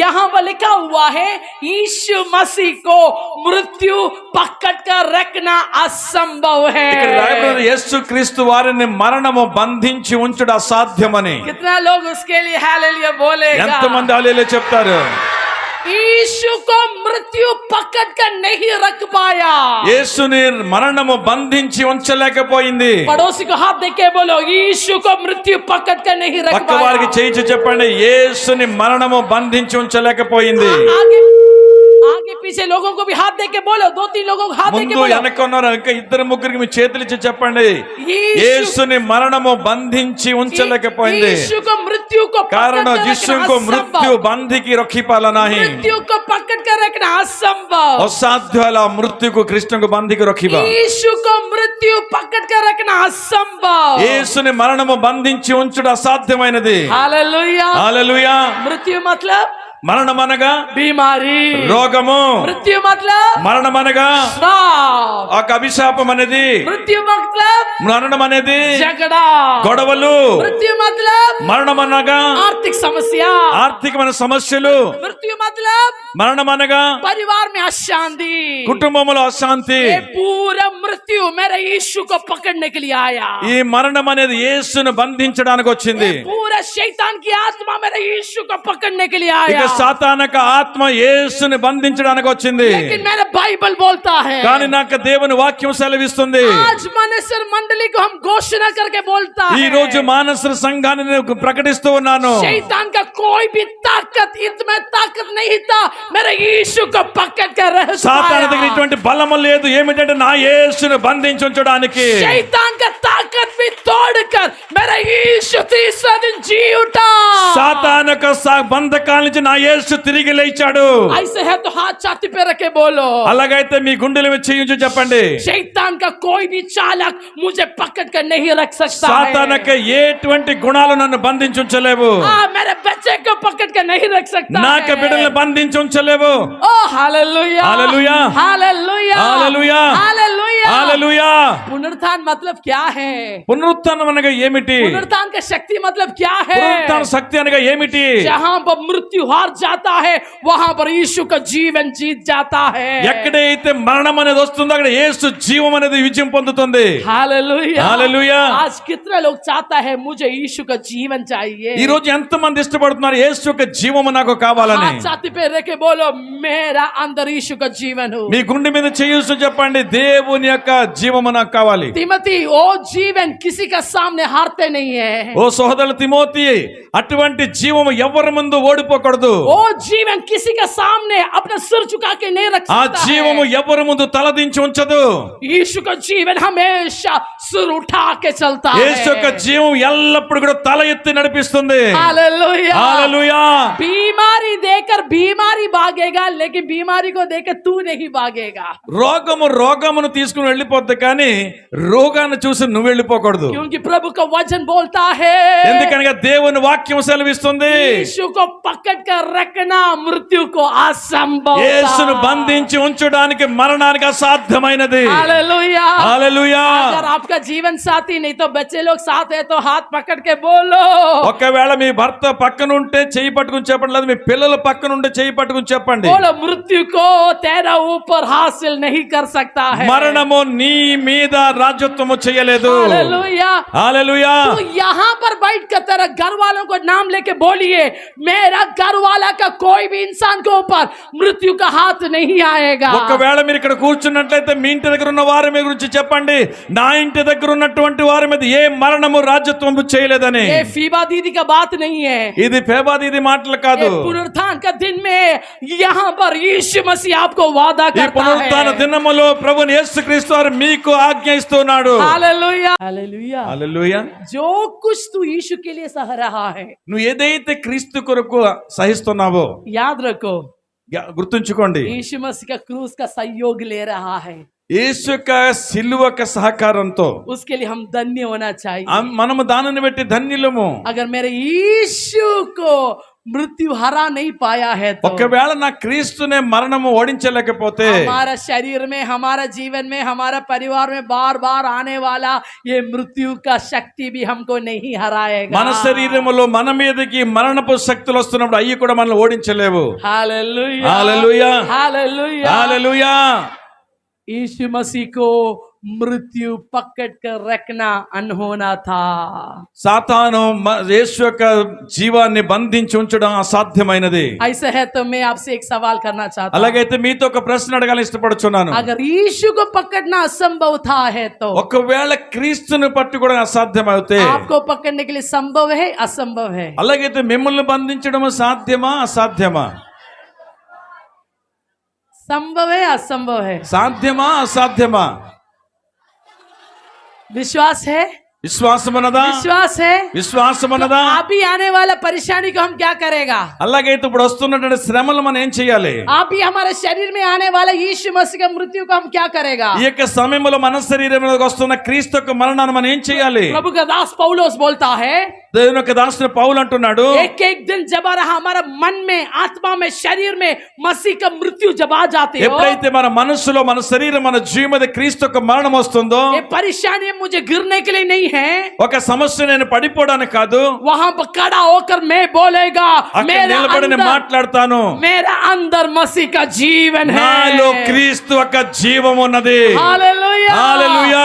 यहाँ पर लिखा हुआ है यीशु मसीह को मृत्यु पकड़ कर रखना असंभव है। ఇక్కడ రాయబడిన యేసుక్రీస్తు వారిని మరణము బంధించి ఉంచుట అసాధ్యమని. कितना लोग उसके लिए हालेलुया बोलेगा? ఎంతమంది హల్లెలూయా చెప్తారు? यीशु को मृत्यु पकड़ कर नहीं रख पाया। యేసుని మరణము బంధించి ఉంచలేకపోయింది. पड़ोसी को हाथ देके बोलो यीशु को मृत्यु पकड़ कर नहीं रख పక్క వారికి पाया। చేయించి చెప్పండి, యేసుని మరణము బంధించి ఉంచలేకపోయింది. आगे आगे पीछे लोगों को भी हाथ देके बोलो, 2-3 लोगों को हाथ देके ముందు बोलो వెనక ఉన్నారు ఇంకా ఇద్దరు ముగ్గురికి మీ చేతులు ఇచ్చి చెప్పండి, यीशु యేసుని మరణము బంధించి ఉంచలేకపోయింది. यीशु को मृत्यु को पकड़ కారణ कर यीशु रखना को मृत्यु असंभव। బంధికి రఖిపాల ନାହିଁ. मृत्यु को पकड़ कर रखना असंभव। అసాధ్య అలా మృత్యుకు కృష్ణకు బంధికి రఖిబా. यीशु को मृत्यु पकड़ कर रखना असंभव। యేసుని మరణము బంధించి ఉంచుట అసాధ్యమైనది. हालेलुया। హల్లెలూయా. मृत्यु मतलब మరణం అనగా बीमारी, రోగము, मृत्यु मतलब మరణం అనగా श्राप, ఒక అభిశాపం అనేది, मृत्यु मतलब మరణం అనేది झगड़ा, గొడవలు, मृत्यु मतलब మరణం అనగా आर्थिक समस्या, ఆర్థికమైన సమస్యలు, मृत्यु मतलब మరణం అనగా परिवार में अशांति। కుటుంబంలో అశాంతి. ये पूरा मृत्यु मेरे यीशु को पकड़ने के लिए आया। ఈ మరణం అనేది యేసును బంధించడానికి వచ్చింది. ये पूरा शैतान की आत्मा मेरे यीशु को पकड़ने के लिए ఇక आया। సాతానక ఆత్మ యేసుని బంధించడానికి వచ్చింది. लेकिन मेरा बाइबल बोलता है, కానీ నాకు దేవుని వాక్యం సెలవిస్తుంది, आज मानसर मंडली को हम घोषणा करके बोलता ఈ है, రోజు మానసర సంఘాన్ని నేను ప్రకటిస్తూ ఉన్నాను, शैतान का कोई भी ताकत इतने ताकत नहीं था मेरे यीशु को पकड़ कर रह సాతాను దగ్గర पाया। ఇటువంటి బలము లేదు, ఏమిటంటే నా యేసును బంధించి ఉంచడానికి. शैतान का ताकत भी तोड़कर मेरा यीशु तीसरा दिन जी उठा। సాతానక బంధకాల నుంచి నా యేసు తిరిగి లేచాడు. ऐसे है तो हाथ छाती पे रखे बोलो, అలాగైతే మీ గుండెల మీద చేయించి చెప్పండి, शैतान का कोई भी चालक मुझे पकड़ कर नहीं रख सकता సాతానక है। ఎటువంటి గుణాలు నన్ను బంధించి ఉంచలేవు, मेरे बच्चे को पकड़ कर नहीं रख सकता నాక है। బిడ్డలను బంధించి ఉంచలేవు. ओ hallelujah, hallelujah, hallelujah, hallelujah, hallelujah. Hallelujah. पुनरुत्थान मतलब क्या है? పునరుత్థానం అనగా ఏమిటి? पुनरुत्थान का शक्ति मतलब क्या है? పునరుత్థాన శక్తి అనగా ఏమిటి? जहां पर मृत्यु हार जाता है वहां पर यीशु का जीवन जीत जाता है। ఎక్కడైతే మరణం అనేది వస్తుందో అక్కడ యేసు జీవం అనేది విజయం పొందుతుంది. Hallelujah, hallelujah. आज कितने लोग चाहता है मुझे यीशु का जीवन चाहिए? ఈ రోజు ఎంత మంది ఇష్టపడుతున్నారు యేసు యొక్క జీవము నాకు కావాలని? हाथ छाती पे रखे बोलो मेरा अंदर यीशु का जीवन हो। మీ గుండె మీద చేయూస్తూ చెప్పండి, దేవుని యొక్క జీవము నాకు కావాలి. तिमोथी वो जीवन किसी का सामने हारते नहीं है। ఓ సోదరుడు తిమోతి, అటువంటి జీవము ఎవరి ముందు ఓడిపోకూడదు. वो जीवन किसी के सामने अपना सिर झुका के नहीं रख ఆ सकता జీవము है। ఎవరి ముందు తలదించి ఉంచదు. यीशु का जीवन हमेशा सिर उठा के चलता యేసు యొక్క है। జీవం ఎల్లప్పుడూ కూడా తల ఎత్తి నడిపిస్తుంది. हालेलुया। హల్లెలూయా. बीमारी देकर बीमारी भागेगा लेकिन बीमारी को देकर तू नहीं भागेगा। రోగమును తీసుకుని వెళ్ళిపోద్ది, కానీ రోగాన్ని చూసి నువ్వు వెళ్ళిపోకూడదు. क्योंकि प्रभु का वचन बोलता है ఎందుకనగా దేవుని వాక్యం సెలవిస్తుంది, यीशु को पकड़ कर रखना मृत्यु को असंभव था। యేసును బంధించి ఉంచడానికి మరణానికి అసాధ్యమైనది. हालेलुया। హల్లెలూయా. अगर आपका जीवन साथी नहीं तो बच्चे लोग साथ है तो हाथ पकड़ के बोलो, ఒకవేళ మీ భర్త పక్కన ఉంటే చెయ్యి పట్టుకుని చెప్పండి, లేదా మీ పిల్లల పక్కన ఉంటే చెయ్యి పట్టుకుని చెప్పండి, बोलो मृत्यु को तेरा ऊपर हासिल नहीं कर सकता है। మరణము నీ మీద రాజ్యత్వము చేయలేదు. हालेलुया। హల్లెలూయా. तो यहाँ पर बैठ कर तेरा घर वालों को नाम लेके बोलिए मेरा घर वाला का कोई भी इंसान के ऊपर मृत्यु का हाथ नहीं आएगा। ఒకవేళ మీరు ఇక్కడ కూర్చున్నట్లయితే మీ ఇంటి దగ్గర ఉన్న వారి మీ గురించి చెప్పండి, నా ఇంటి దగ్గర ఉన్నటువంటి వారి మీద ఏ మరణము రాజ్యత్వం చేయలేదని. ये फीबा दीदी का बात नहीं है, ఇది ఫేబాదీది మాటలు ये కాదు. पुनरुत्थान का दिन में यहाँ पर यीशु मसीह आपको वादा ఈ करता పునరుత్థాన है। దినములో ప్రభుని యేసుక్రీస్తు వారు మీకు ఆజ్ఞ ఇస్తున్నాడు. Hallelujah, hallelujah. హల్లెలూయా. जो कुछ तू यीशु के लिए सह रहा है నువ్వు ఏదైతే క్రీస్తు కొరకు సహిస్తున్నావో याद रखो, గుర్తుంచుకోండి, यीशु मसीह का क्रूस का सहयोग ले रहा है। యేసు యొక్క సిలువ యొక్క సహకారంతో उसके लिए हम धन्य होना चाहिए। మనము దానిని బట్టి ధన్యులము. अगर मेरे यीशु को मृत्यु हरा नहीं पाया है तो ఒకవేళ నా క్రీస్తునే మరణము ఓడించలేకపోతే हमारा शरीर में, हमारा जीवन में, हमारा परिवार में बार बार आने वाला ये मृत्यु का शक्ति भी हमको नहीं हराएगा। మన శరీరములో మన మీదకి మరణపు శక్తులు వస్తున్నప్పుడు అయ్యి కూడా మనల్ని ఓడించలేవు. Hallelujah hallelujah hallelujah. Hallelujah. Yeshu Masih को मृत्यु पकड़ कर रखना अनहोना था। సాతాను యేసు యొక్క జీవాన్ని బంధించి ఉంచడం అసాధ్యమైనది. ऐसा है तो मैं आपसे एक सवाल करना चाहता हूँ, అలాగైతే మీతో ఒక ప్రశ్న అడగాలని ఇష్టపడుచున్నాను. अगर यीशु को पकड़ना असंभव था है तो ఒకవేళ క్రీస్తుని పట్టుకోవడం అసాధ్యమైతే आपको पकड़ने के लिए संभव है, असंभव है? అలాగైతే మిమ్మల్ని బంధించడం సాధ్యమా అసాధ్యమా? संभव है, असंभव है? సాధ్యమా అసాధ్యమా? विश्वास है, విశ్వాసమన్నదా? विश्वास है। విశ్వాసమన్నదా? अभी आने वाला परेशानी को हम क्या करेगा? అలాగైతే ఇప్పుడు వస్తున్నటువంటి శ్రమలు మనం ఏం చేయాలి? अभी हमारे शरीर में आने वाला यीशु मसीह का मृत्यु को हम क्या करेगा? ఈ యొక్క సమయంలో మన శరీరంలోకి వస్తున్న క్రీస్తు యొక్క మరణాన్ని మనం ఏం చేయాలి? प्रभु का दास पौलुस बोलता है, దేవుని యొక్క దాసుడు పౌలు అంటున్నాడు, एक एक दिन जब हमारा मन में, आत्मा में, शरीर में मसीह का मृत्यु जब आ जाते हो, ఎప్పుడైతే మన మనస్సులో మన శరీరం మన జీవం మీద క్రీస్తు యొక్క మరణం వస్తుందో, ये परेशानी मुझे गिरने के लिए नहीं है, ఒక సమస్య నేను పడిపోవడానికి కాదు, वहां पर खड़ा होकर मैं बोलेगा, అక్కడ నిలబడి నేను మాట్లాడతాను, मेरा अंदर मसीह का जीवन है, నాలో క్రీస్తు యొక్క జీవం ఉన్నది. Hallelujah hallelujah.